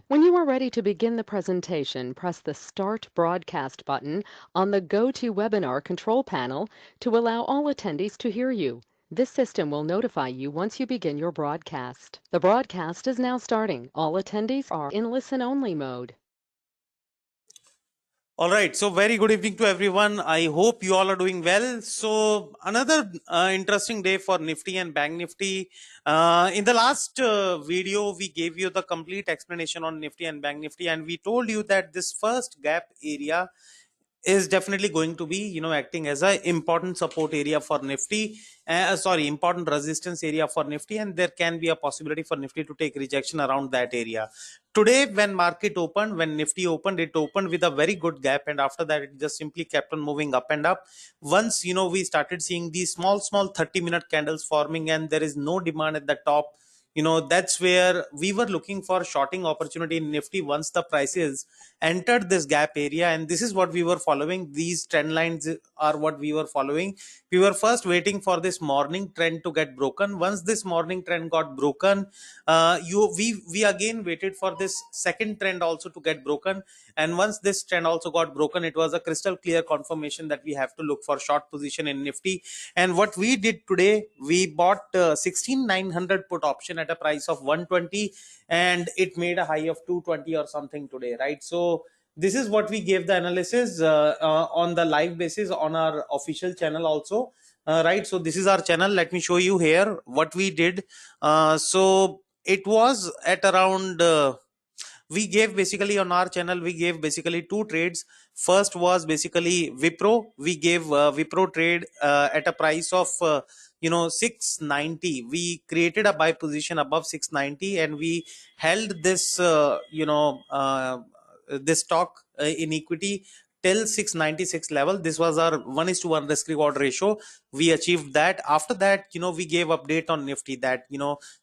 When you are ready to begin the presentation, press the Start Broadcast button on the GoToWebinar control panel to allow all attendees to hear you. This system will notify you once you begin your broadcast. The broadcast is now starting. All attendees are in listen-only mode. All right, so very good evening to everyone. I hope you all are doing well. So another interesting day for Nifty and Bank Nifty. In the last video, we gave you the complete explanation on Nifty and Bank Nifty, and we told you that this first gap area is definitely going to be acting as a important support area for Nifty, important resistance area for Nifty, and there can be a possibility for Nifty to take rejection around that area. Today when Nifty opened, it opened with a very good gap, and after that it just simply kept on moving up and up. Once we started seeing these small 30-minute candles forming and there is no demand at the top, that's where we were looking for shorting opportunity in Nifty once the prices entered this gap area. And this is what we were following. These trend lines are what we were following. We were first waiting for this morning trend to get broken. Once this morning trend got broken, we again waited for this second trend also to get broken. And once this trend also got broken, it was a crystal clear confirmation that we have to look for short position in Nifty. And what we did today, we bought 16900 put option at a price of 120, and it made a high of 220 or something today, right? So this is what we gave the analysis on the live basis on our official channel also, right? So this is our channel. Let me show you here what we did. So it was at around we gave basically on our channel, we gave basically two trades. First was basically Wipro. We gave Wipro trade at a price of 690. We created a buy position above 690 and we held this this stock in equity till 696 level. This was our 1:1 risk reward ratio. We achieved that. After that, we gave update on Nifty, that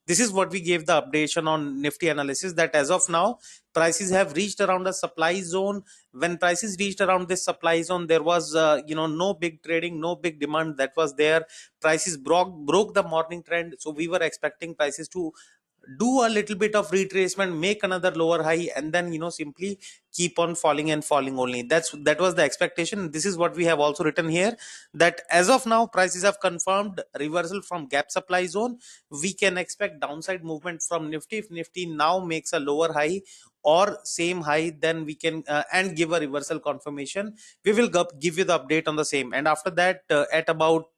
this is what we gave the updation on Nifty analysis, that as of now prices have reached around a supply zone. When prices reached around this supply zone, there was no big trading, no big demand that was there. Prices broke the morning trend, so we were expecting prices to do a little bit of retracement, make another lower high, and then simply keep on falling and falling only. That was the expectation. This is what we have also written here, that as of now prices have confirmed reversal from gap supply zone. We can expect downside movement from Nifty. If Nifty now makes a lower high or same high, then we can and give a reversal confirmation, we will give you the update on the same. And after that, at about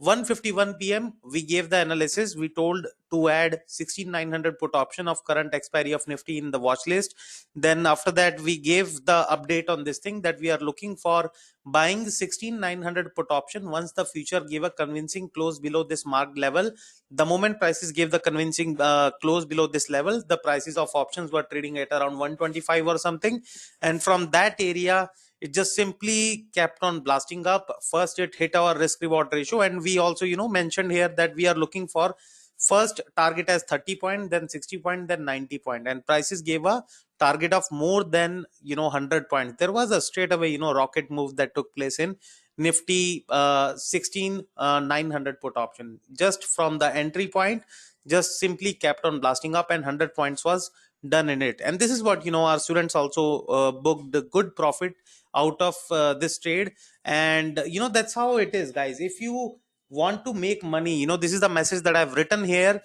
1:51 p.m. we gave the analysis. We told to add 16900 put option of current expiry of Nifty in the watch list. Then after that we gave the update on this thing, that we are looking for buying 16900 put option once the future gave a convincing close below this marked level. The moment prices gave the convincing close below this level, the prices of options were trading at around 125 or something, and from that area it just simply kept on blasting up. First it hit our risk reward ratio, and we also mentioned here that we are looking for first target as 30 point, then 60 point, then 90 point, and prices gave a target of more than 100 points. There was a straight away rocket move that took place in Nifty 16900 put option. Just from the entry point, just simply kept on blasting up, and 100 points was done in it. And this is what our students also booked a good profit out of this trade. And that's how it is, guys. If you want to make money, this is the message that I've written here.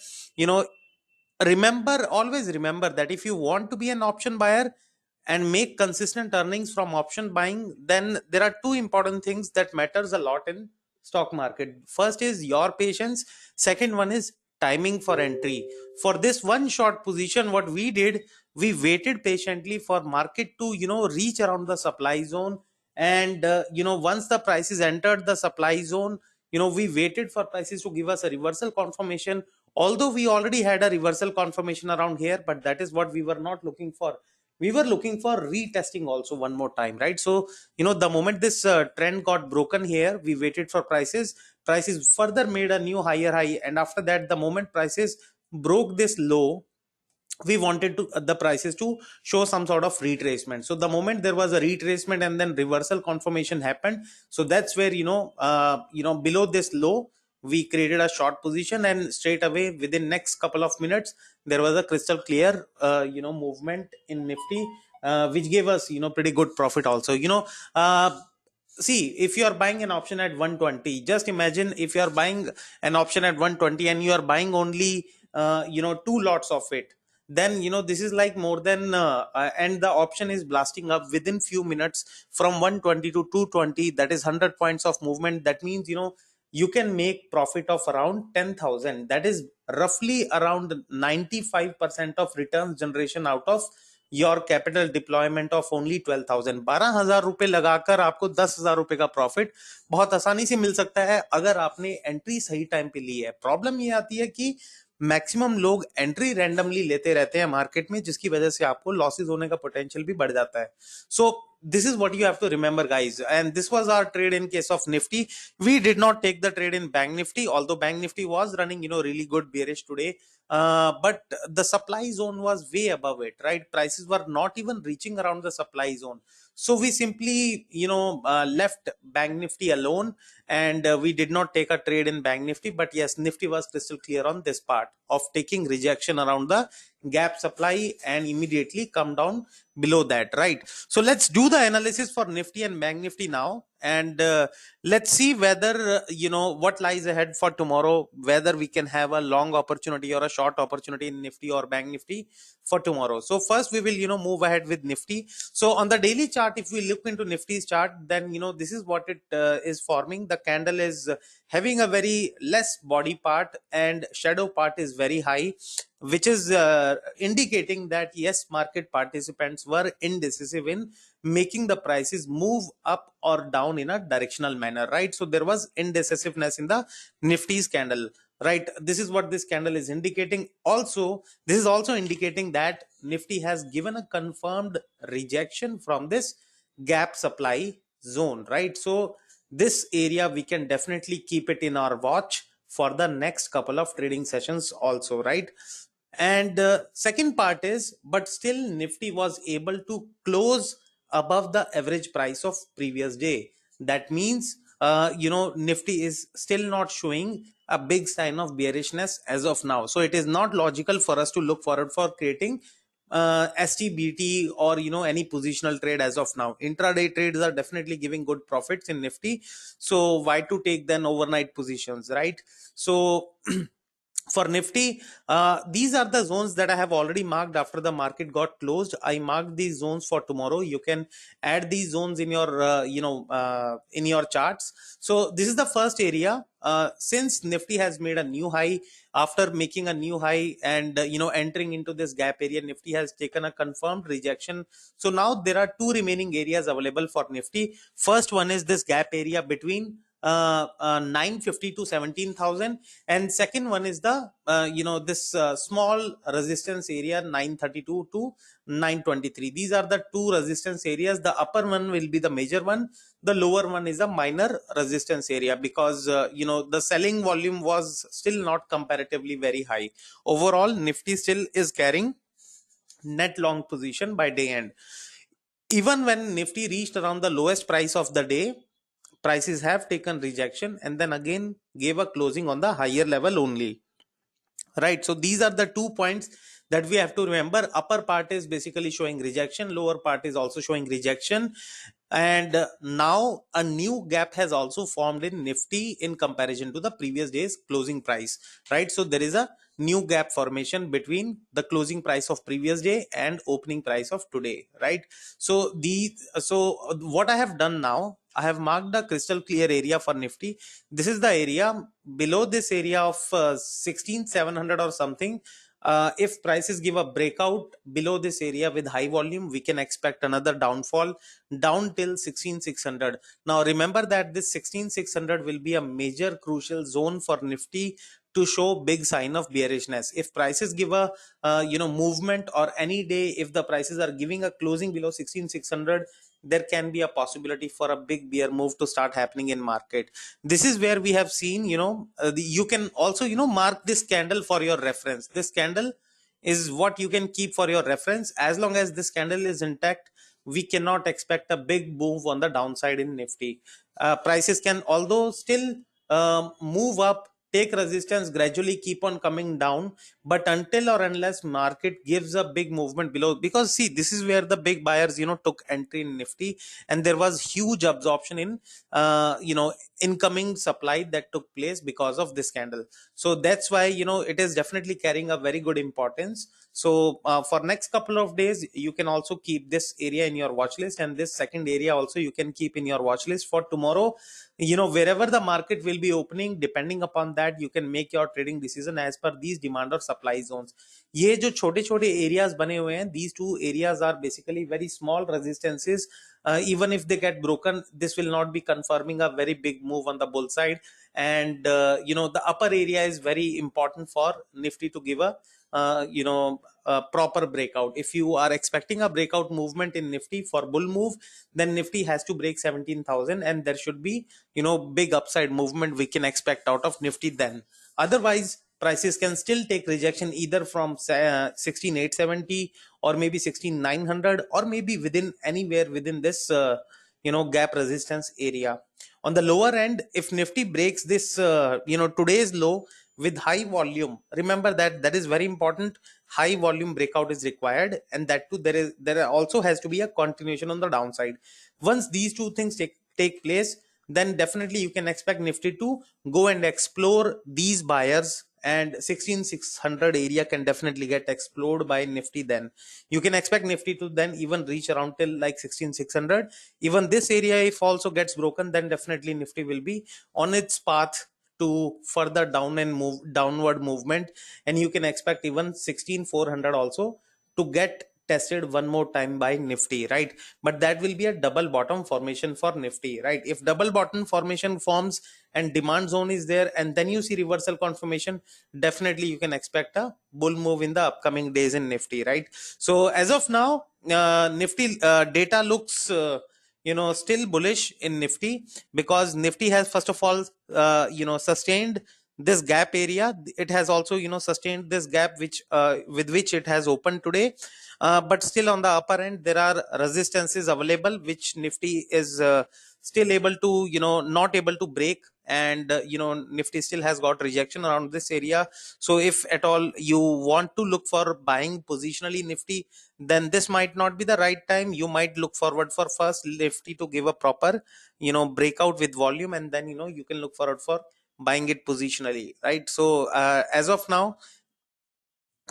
Always remember that if you want to be an option buyer and make consistent earnings from option buying, then there are two important things that matters a lot in stock market. First is your patience, second one is timing for entry. For this one short position, what we did, we waited patiently for market to reach around the supply zone. And once the prices entered the supply zone, we waited for prices to give us a reversal confirmation. Although we already had a reversal confirmation around here, but that is what we were not looking for. We were looking for retesting also one more time, right? So the moment this trend got broken here, we waited for prices further made a new higher high, and after that, the moment prices broke this low, we wanted to the prices to show some sort of retracement. So the moment there was a retracement and then reversal confirmation happened, so that's where below this low, we created a short position, and straight away within next couple of minutes there was a crystal clear movement in Nifty, which gave us pretty good profit also. See, if you are buying an option at 120, just imagine if you are buying an option at 120 and you are buying only two lots of it, then this is like more than and the option is blasting up within few minutes from 120 to 220. That is 100 points of movement. That means you can make profit of around 10,000. That is roughly around 95% of returns generation out of your capital deployment of only 12,000। 12,000 रुपए लगाकर आपको 10,000 रुपए का profit बहुत आसानी से मिल सकता है अगर आपने एंट्री सही टाइम पे ली है। प्रॉब्लम ये आती है कि मैक्सिमम लोग एंट्री रैंडमली लेते रहते हैं मार्केट में, जिसकी वजह से आपको लॉसेस होने का पोटेंशियल भी बढ़ जाता है। सो this is what you have to remember, guys, and this was our trade in case of Nifty. We did not take the trade in Bank Nifty, although Bank Nifty was running really good bearish today, but the supply zone was way above it, right? Prices were not even reaching around the supply zone, so we simply left Bank Nifty alone, and we did not take a trade in Bank Nifty. But yes, Nifty was crystal clear on this part of taking rejection around the gap supply and immediately come down below that, right? So let's do the analysis for Nifty and Bank Nifty now, and let's see whether what lies ahead for tomorrow, whether we can have a long opportunity or a short opportunity in Nifty or Bank Nifty for tomorrow. So first we will move ahead with Nifty. So on the daily chart, if we look into Nifty's chart, then this is what it is forming. The candle is having a very less body part and shadow part is very high, which is indicating that yes, market participants were indecisive in making the prices move up or down in a directional manner, right? So there was indecisiveness in the Nifty's candle, right? This is what this candle is indicating. Also, this is also indicating that Nifty has given a confirmed rejection from this gap supply zone, right? So this area we can definitely keep it in our watch for the next couple of trading sessions also, right? And second part is, but still Nifty was able to close above the average price of previous day. That means Nifty is still not showing a big sign of bearishness as of now. So it is not logical for us to look forward for creating STBT or any positional trade as of now. Intraday trades are definitely giving good profits in Nifty, so why to take then overnight positions, right? So for Nifty, these are the zones that I have already marked after the market got closed. I marked these zones for tomorrow. You can add these zones in your in your charts. So this is the first area. Since Nifty has made a new high, after making a new high and entering into this gap area, Nifty has taken a confirmed rejection. So now there are two remaining areas available for Nifty. First one is this gap area between 950 to 17,000, and second one is the this small resistance area 932 to 923. These are the two resistance areas. The upper one will be the major one, the lower one is a minor resistance area, because the selling volume was still not comparatively very high. Overall, Nifty still is carrying net long position by day end. Even when Nifty reached around the lowest price of the day, prices have taken rejection and then again gave a closing on the higher level only, right? So these are the 2 points that we have to remember. Upper part is basically showing rejection, lower part is also showing rejection, and now a new gap has also formed in Nifty in comparison to the previous day's closing price, right? So there is a new gap formation between the closing price of previous day and opening price of today, right? So what I have done now, I have marked the crystal clear area for Nifty. This is the area. Below this area of 16,700 or something, if prices give a breakout below this area with high volume, we can expect another downfall down till 16,600. Now remember that this 16,600 will be a major crucial zone for Nifty to show big sign of bearishness. If prices give a movement, or any day if the prices are giving a closing below 16,600, there can be a possibility for a big bear move to start happening in market. This is where we have seen you can also mark this candle for your reference. This candle is what you can keep for your reference. As long as this candle is intact, we cannot expect a big move on the downside in Nifty. Prices can although still move up take resistance, gradually keep on coming down. But until or unless market gives a big movement below, because see, this is where the big buyers took entry in Nifty, and there was huge absorption in incoming supply that took place because of this candle. So that's why it is definitely carrying a very good importance. So for next couple of days, you can also keep this area in your watch list, and this second area also you can keep in your watch list for tomorrow. Wherever the market will be opening, depending upon that, you can make your trading decision as per these demand or supply zones. ये जो छोटे छोटे areas बने हुए हैं, these two areas are basically very small resistances. Even if they get broken, this will not be confirming a very big move on the bull side. And the upper area is very important for Nifty to give a proper breakout. If you are expecting a breakout movement in Nifty for bull move, then Nifty has to break 17,000, and there should be big upside movement we can expect out of Nifty then. Otherwise, prices can still take rejection either from 16,870 or maybe 16,900, or maybe within anywhere within this gap resistance area. On the lower end, if Nifty breaks this today's low with high volume, remember that is very important. High volume breakout is required, and that too there also has to be a continuation on the downside. Once these two things take place, then definitely you can expect Nifty to go and explore these buyers, and 16,600 area can definitely get explored by Nifty. Then you can expect Nifty to then even reach around till like 16,600. Even this area, if also gets broken, then definitely Nifty will be on its path to further downward movement, and you can expect even 16,400 also to get tested one more time by Nifty, right? But that will be a double bottom formation for Nifty, right? If double bottom formation forms and demand zone is there, and then you see reversal confirmation, definitely you can expect a bull move in the upcoming days in Nifty, right? So as of now, Nifty data looks still bullish in Nifty, because Nifty has first of all sustained this gap area. It has also sustained this gap which with which it has opened today. But still on the upper end there are resistances available, which Nifty is still able to not able to break. And Nifty still has got rejection around this area. So if at all you want to look for buying positionally Nifty, then this might not be the right time. You might look forward for first Nifty to give a proper breakout with volume, and then you can look forward for buying it positionally, right? So as of now,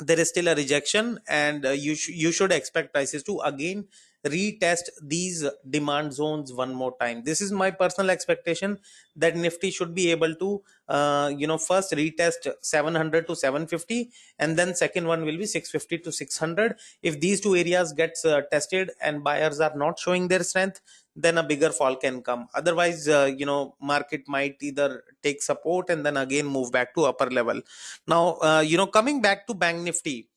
there is still a rejection, and you should expect prices to again retest these demand zones one more time. This is my personal expectation, that Nifty should be able to first retest 700 to 750, and then second one will be 650 to 600. If these two areas gets tested and buyers are not showing their strength, then a bigger fall can come. Otherwise, market might either take support and then again move back to upper level. Now, coming back to Bank Nifty.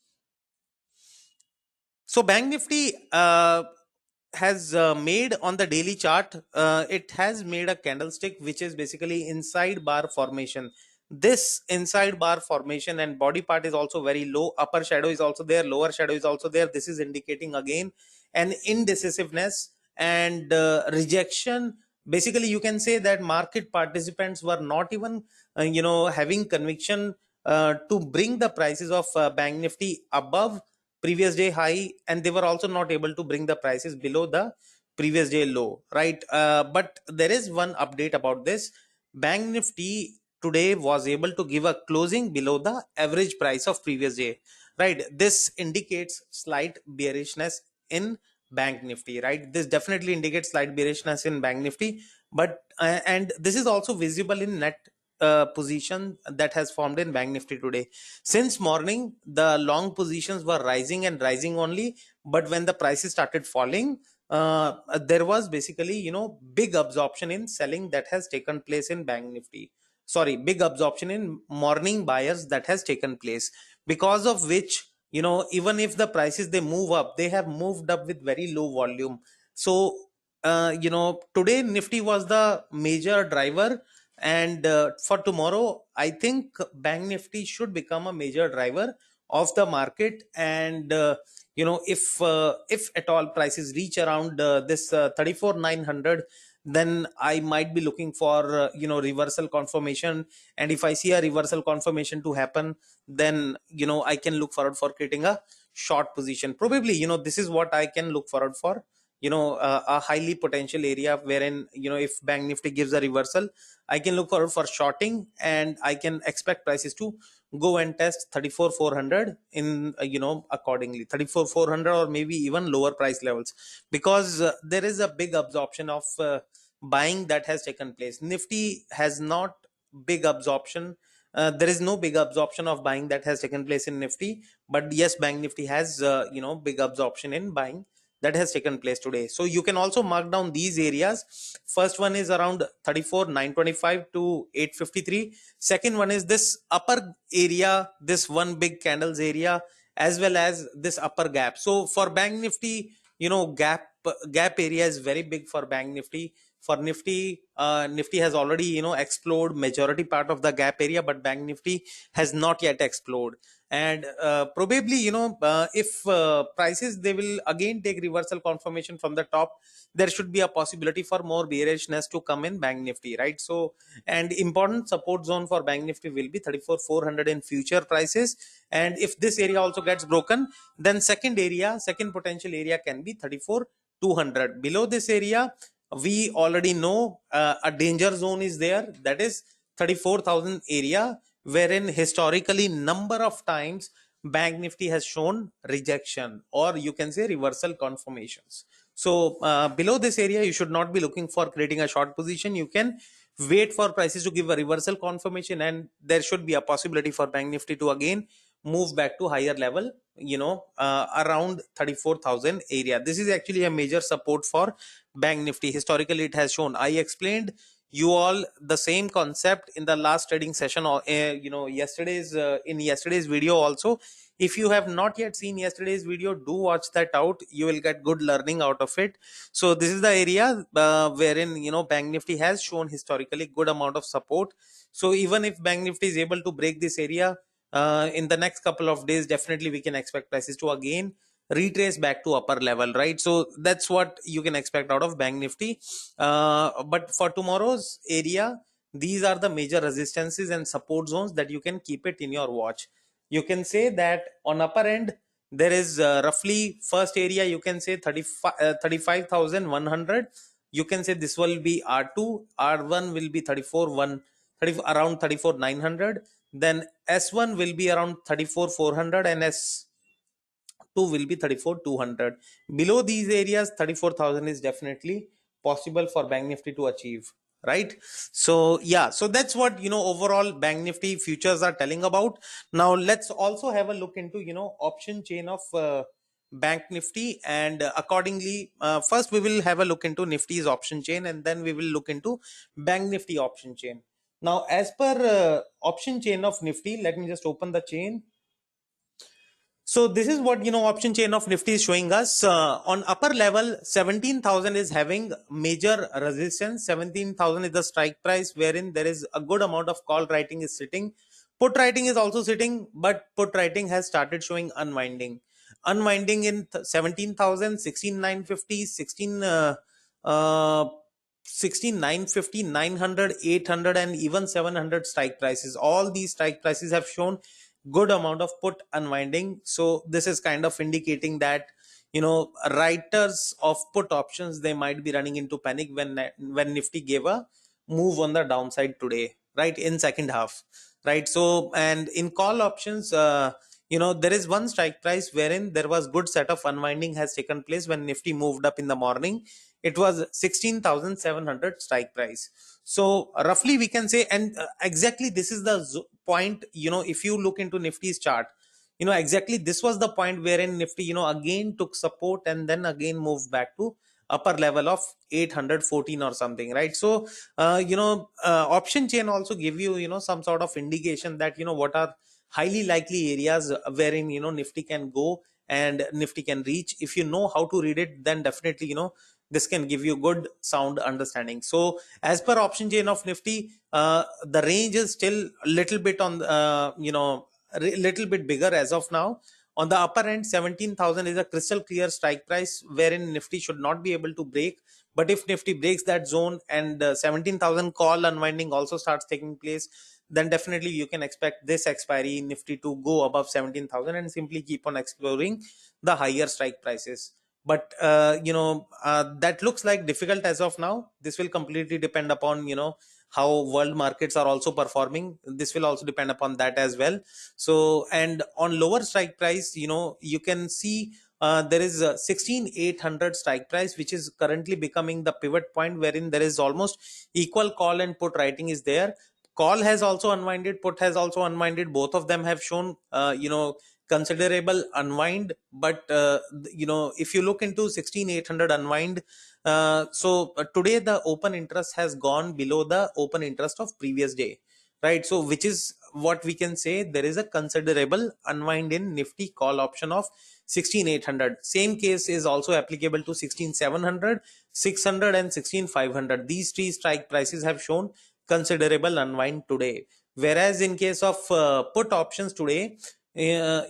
So Bank Nifty has made on the daily chart, it has made a candlestick which is basically inside bar formation. This inside bar formation and body part is also very low. Upper shadow is also there, lower shadow is also there. This is indicating again an indecisiveness and rejection. Basically, you can say that market participants were not even having conviction to bring the prices of Bank Nifty above previous day high, and they were also not able to bring the prices below the previous day low, right? But there is one update about this. Bank Nifty today was able to give a closing below the average price of previous day, right? This indicates slight bearishness in Bank Nifty, right? This definitely indicates slight bearishness in Bank Nifty. But and this is also visible in net position that has formed in Bank Nifty today. Since morning, the long positions were rising and rising only, but when the prices started falling, there was basically big absorption in selling that has taken place in Bank Nifty. Sorry, big absorption in morning buyers that has taken place, because of which even if the prices they move up, they have moved up with very low volume. So today Nifty was the major driver, and for tomorrow I think Bank Nifty should become a major driver of the market. And if at all prices reach around this 34,900, then I might be looking for reversal confirmation. And if I see a reversal confirmation to happen, then I can look forward for creating a short position. Probably this is what I can look forward for, a highly potential area wherein if bank nifty gives a reversal, I can look forward for shorting, and I can expect prices to go and test 34,400 in accordingly 34,400, or maybe even lower price levels, because there is a big absorption of buying that has taken place. Nifty has not big absorption. There is no big absorption of buying that has taken place in Nifty, but yes, bank Nifty has big absorption in buying that has taken place today. So you can also mark down these areas. First one is around 34,925 to 853. Second one is this upper area, this one big candles area, as well as this upper gap. So for bank Nifty, gap area is very big for bank Nifty. For Nifty, Nifty has already explored majority part of the gap area, but bank Nifty has not yet explored. And probably if prices, they will again take reversal confirmation from the top, there should be a possibility for more bearishness to come in bank Nifty, right? So, and important support zone for bank Nifty will be 34,400 in future prices. And if this area also gets broken, then second potential area can be 34,200. Below this area, we already know a danger zone is there, that is 34,000 area, wherein historically number of times bank nifty has shown rejection, or you can say reversal confirmations. So below this area, you should not be looking for creating a short position. You can wait for prices to give a reversal confirmation, and there should be a possibility for bank nifty to again move back to higher level, around 34,000 area. This is actually a major support for bank nifty. Historically it has shown. I explained you all the same concept in the last trading session, or yesterday's in yesterday's video also. If you have not yet seen yesterday's video, do watch that out. You will get good learning out of it. So this is the area wherein bank nifty has shown historically good amount of support. So even if bank nifty is able to break this area in the next couple of days, definitely we can expect prices to again retrace back to upper level, right? So that's what you can expect out of bank nifty. But for tomorrow's area, these are the major resistances and support zones that you can keep it in your watch. You can say that on upper end, there is roughly first area, you can say 35,100. You can say this will be R2, R1 will be 34,130, around 34,900. Then S1 will be around 34,400, and S2 will be 34,200. Below these areas, 34,000 is definitely possible for bank nifty to achieve, right? So yeah, so that's what overall bank nifty futures are telling about. Now let's also have a look into option chain of bank nifty, and accordingly, first we will have a look into nifty's option chain, and then we will look into bank nifty option chain. Now as per option chain of nifty, let me just open the chain. So this is what option chain of nifty is showing us. On upper level, 17,000 is having major resistance. 17,000 is the strike price, wherein there is a good amount of call writing is sitting. Put writing is also sitting, but put writing has started showing unwinding in 17,000, 16,950, 16,950, 900, 800, and even 700 strike prices. All these strike prices have shown good amount of put unwinding. So this is kind of indicating that writers of put options, they might be running into panic when nifty gave a move on the downside today, right, in second half, right? So, and in call options, there is one strike price wherein there was good set of unwinding has taken place when nifty moved up in the morning. It was 16,700 strike price. So roughly we can say, and exactly this is the point, if you look into nifty's chart, exactly this was the point wherein nifty again took support and then again moved back to upper level of 814 or something, right? So option chain also give you some sort of indication that what are highly likely areas wherein nifty can go and nifty can reach. If you know how to read it, then definitely this can give you good sound understanding. So as per option chain of nifty, the range is still a little bit on little bit bigger as of now. On the upper end, 17,000 is a crystal clear strike price wherein nifty should not be able to break, But if Nifty breaks that zone and 17,000 call unwinding also starts taking place, then definitely you can expect this expiry in Nifty to go above 17,000 and simply keep on exploring the higher strike prices. But that looks like difficult as of now. This will completely depend upon how world markets are also performing. This will also depend upon that as well. So, and on lower strike price, you can see there is a 16,800 strike price, which is currently becoming the pivot point, wherein there is almost equal call and put writing is there. Call has also unwinded, put has also unwinded. Both of them have shown considerable unwind. But if you look into 16,800 unwind, today the open interest has gone below the open interest of previous day, right? So which is what we can say, there is a considerable unwind in Nifty call option of 16,800. Same case is also applicable to 16,700, 600 and 16,500. These three strike prices have shown considerable unwind today. Whereas in case of put options today, there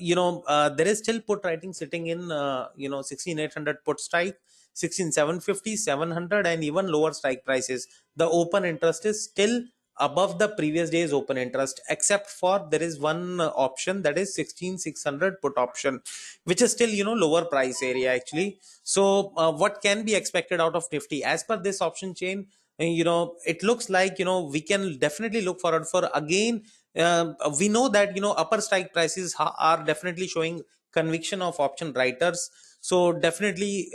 is still put writing sitting in 16,800 put strike, 16,750, 700 and even lower strike prices. The open interest is still above the previous day's open interest, except for there is one option, that is 16,600 put option, which is still lower price area actually. So what can be expected out of Nifty as per this option chain? It looks like we can definitely look forward for again. We know that upper strike prices are definitely showing conviction of option writers. So definitely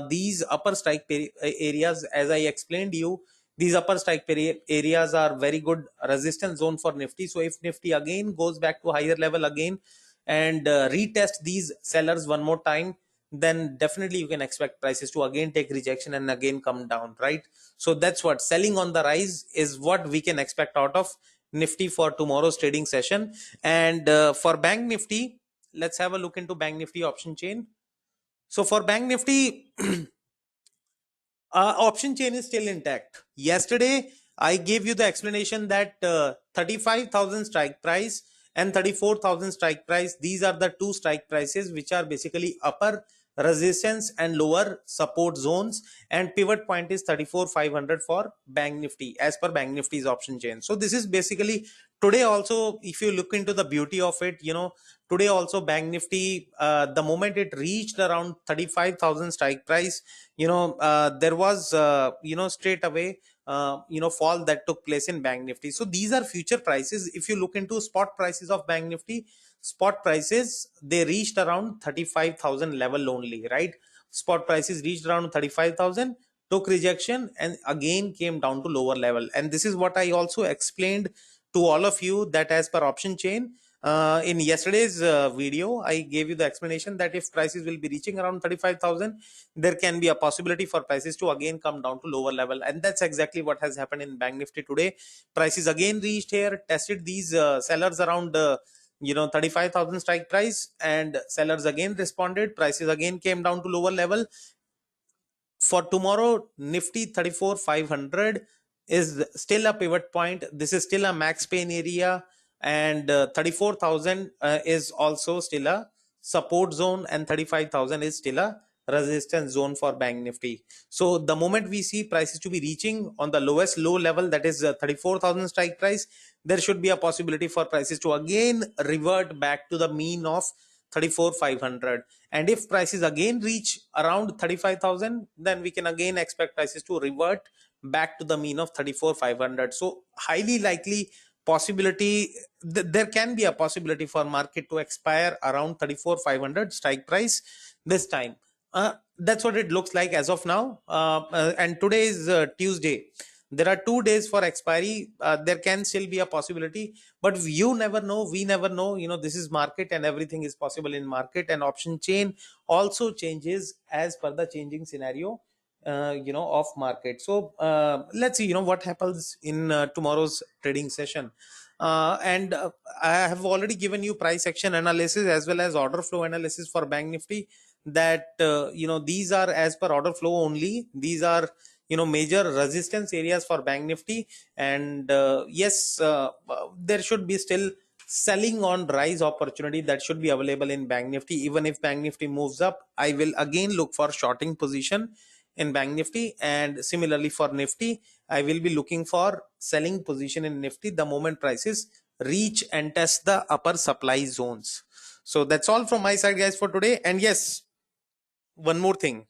these upper strike areas, as I explained you, these upper strike areas are very good resistance zone for Nifty. So if Nifty again goes back to higher level again and retest these sellers one more time, then definitely you can expect prices to again take rejection and again come down, right? So that's what selling on the rise is what we can expect out of Nifty for tomorrow's trading session. And for Bank Nifty, let's have a look into Bank Nifty option chain. So for Bank Nifty, option chain is still intact. Yesterday, I gave you the explanation that 35,000 strike price and 34,000 strike price, these are the two strike prices which are basically upper resistance and lower support zones, and pivot point is 34,500 for Bank Nifty as per Bank Nifty's option chain. So this is basically today also, if you look into the beauty of it, today also Bank Nifty, the moment it reached around 35,000 strike price, there was straight away fall that took place in Bank Nifty. So these are future prices. If you look into spot prices of Bank Nifty, spot prices, they reached around 35,000 level only, right? Spot prices reached around 35,000, took rejection and again came down to lower level. And this is what I also explained to all of you, that as per option chain, in yesterday's video, I gave you the explanation that if prices will be reaching around 35,000, there can be a possibility for prices to again come down to lower level. And that's exactly what has happened in Bank Nifty today. Prices again reached here, tested these sellers around 35,000 strike price, and sellers again responded. Prices again came down to lower level. For tomorrow, Nifty 34,500 is still a pivot point. This is still a max pain area, and 34,000 is also still a support zone, and 35,000 is still a resistance zone for Bank Nifty. So the moment we see prices to be reaching on the lowest low level, that is 34,000 strike price, there should be a possibility for prices to again revert back to the mean of 34,500. And if prices again reach around 35,000, then we can again expect prices to revert back to the mean of 34,500. So highly likely possibility, there can be a possibility for market to expire around 34,500 strike price this time. That's what it looks like as of now. And today is Tuesday. There are 2 days for expiry. There can still be a possibility, but you never know. We never know. This is market and everything is possible in market, and option chain also changes as per the changing scenario of market. So let's see what happens in tomorrow's trading session. And I have already given you price action analysis as well as order flow analysis for Bank Nifty, that these are as per order flow only. These are major resistance areas for Bank Nifty. And yes, there should be still selling on rise opportunity that should be available in Bank Nifty. Even if Bank Nifty moves up, I will again look for shorting position in Bank Nifty, and similarly for Nifty, I will be looking for selling position in Nifty the moment prices reach and test the upper supply zones. So that's all from my side, guys, for today. And yes, one more thing,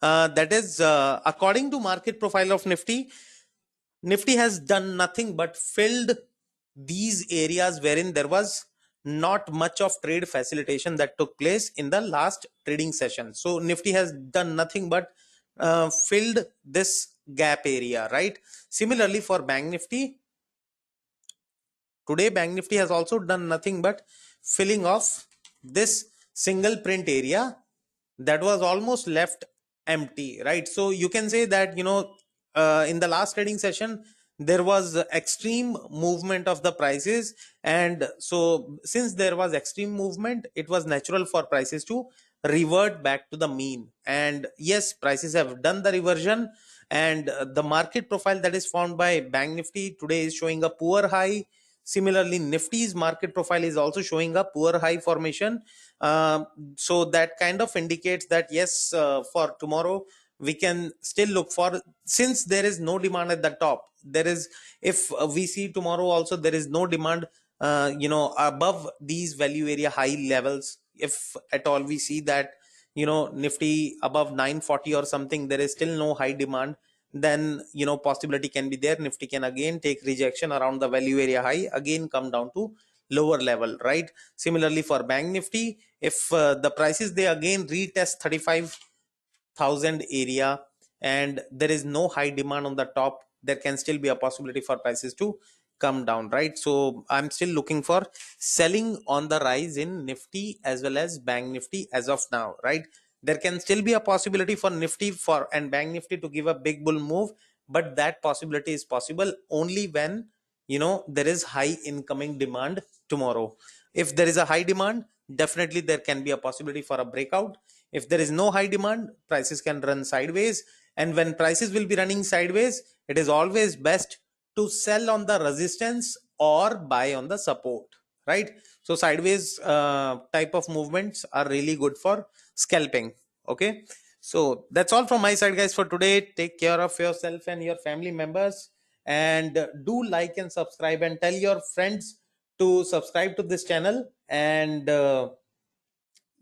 that is, according to market profile of Nifty has done nothing but filled these areas wherein there was not much of trade facilitation that took place in the last trading session. So Nifty has done nothing but filled this gap area, right? Similarly for Bank Nifty, today Bank Nifty has also done nothing but filling off this single print area that was almost left empty, right? So you can say that, in the last trading session there was extreme movement of the prices, and so since there was extreme movement, it was natural for prices to revert back to the mean. And yes, prices have done the reversion, and the market profile that is formed by Bank Nifty today is showing a poor high. Similarly, Nifty's market profile is also showing a poor high formation. So that kind of indicates that yes, for tomorrow we can still look for, since there is no demand at the top, there is, if we see tomorrow also there is no demand above these value area high levels. If at all we see that Nifty above 940 or something, there is still no high demand, then possibility can be there, Nifty can again take rejection around the value area high, again come down to lower level, right? Similarly for Bank Nifty, if the prices they again retest 35,000 area and there is no high demand on the top, there can still be a possibility for prices to come down, right? So I'm still looking for selling on the rise in Nifty as well as Bank Nifty as of now, right? There can still be a possibility for Nifty for and Bank Nifty to give a big bull move, but that possibility is possible only when there is high incoming demand tomorrow. If there is a high demand, definitely there can be a possibility for a breakout. If there is no high demand, prices can run sideways, and when prices will be running sideways, it is always best to sell on the resistance or buy on the support, right? So sideways type of movements are really good for scalping. Okay, so that's all from my side, guys, for today. Take care of yourself and your family members, and do like and subscribe, and tell your friends to subscribe to this channel. And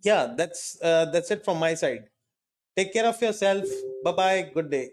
yeah, that's it from my side. Take care of yourself. Bye bye, good day.